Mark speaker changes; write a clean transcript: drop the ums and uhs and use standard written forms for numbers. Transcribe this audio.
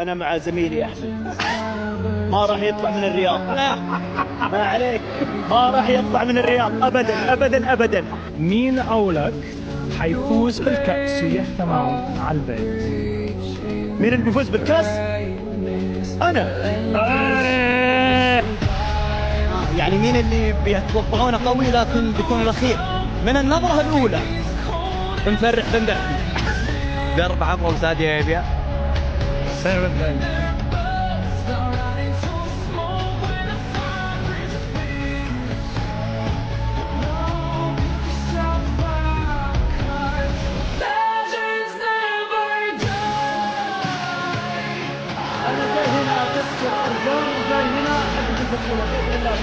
Speaker 1: انا مع زميلي احمد، ما راح يطلع من الرياض. لا ما عليك، ما راح يطلع من الرياض ابدا ابدا ابدا.
Speaker 2: مين أولك حيفوز بالكأس ويحكى معه على البيت؟
Speaker 1: مين اللي بيفوز بالكاس؟ انا. يعني مين اللي بيتوقعونه قوي لكن بيكون الاخير؟ من النظره الاولى بنفرح بندحي. درب عمرو وسادي ارابيا. انا جاي هنا اكسر ارقام وجاي هنا احقق البطوله باذن الله.